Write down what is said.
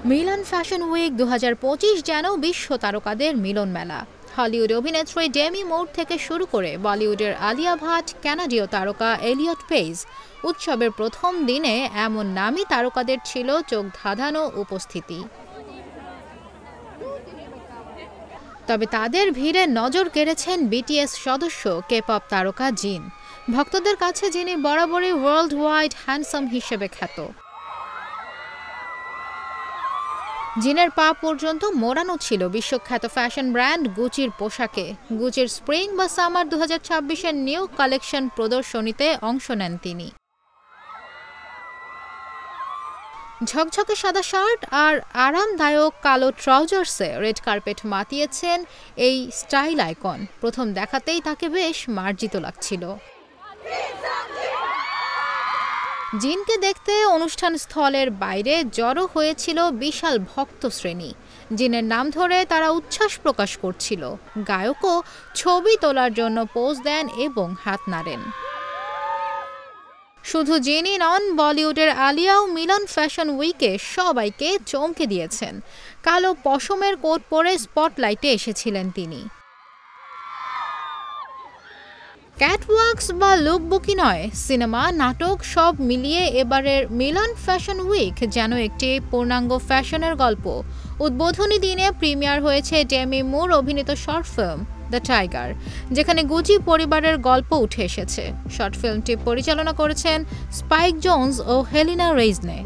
Milan fashion week ২০২৫ যেন বিশ্ব তারকাদের মিলন মেলা। হলিউড অভিনেত্রী ডেমি মুর থেকে শুরু করে বলিউডের আলিয়া ভাট, কানাডীয় তারকা এলিয়ট পেজ, উৎসবের প্রথম দিনে এমন নামী তারকাদের ছিল চোখ ধাঁধানো উপস্থিতি। তবে তাদের ভিড়ে নজর কেড়েছেন বিটিএস সদস্য কে-পপ তারকা জিন। ভক্তদের কাছে যিনি বরাবরই ওয়ার্ল্ড ওয়াইড হ্যান্ডসাম হিসেবে খ্যাত। জিনের পা পর্যন্ত মোড়ানো ছিল বিশ্বখ্যাত ফ্যাশন ব্র্যান্ড গুচির পোশাকে। গুচির স্প্রিং বা সামার ২০২৬-এর নিউ কালেকশন প্রদর্শনীতে অংশ নেন তিনি। ঝকঝকে সাদা শার্ট আর আরামদায়ক কালো ট্রাউজার্সে রেড কার্পেট মাতিয়েছেন এই স্টাইল আইকন। প্রথম দেখাতেই তাকে বেশ মার্জিত লাগছিল। জিনকে দেখতে অনুষ্ঠান স্থলের বাইরে জড়ো হয়েছিল বিশাল ভক্ত শ্রেণী। জিনের নাম ধরে তারা উচ্ছ্বাস প্রকাশ করছিল। গায়কও ছবি তোলার জন্য পোজ দেন এবং হাত নাড়েন। শুধু জিনই নন, বলিউডের আলিয়াও মিলান ফ্যাশন উইকে সবাইকে চমকে দিয়েছেন। কালো পশমের কোট পরে স্পটলাইটে এসেছিলেন তিনি। ক্যাটওয়াক্স বা লুকবুকি নয়, সিনেমা, নাটক সব মিলিয়ে এবারের মিলান ফ্যাশন উইক যেন একটি পূর্ণাঙ্গ ফ্যাশনের গল্প। উদ্বোধনী দিনে প্রিমিয়ার হয়েছে ডেমি মুর অভিনীত শর্ট ফিল্ম দ্য টাইগার, যেখানে গুচি পরিবারের গল্প উঠে এসেছে। শর্ট ফিল্মটি পরিচালনা করেছেন স্পাইক জোন্স ও হেলিনা রেইজনে।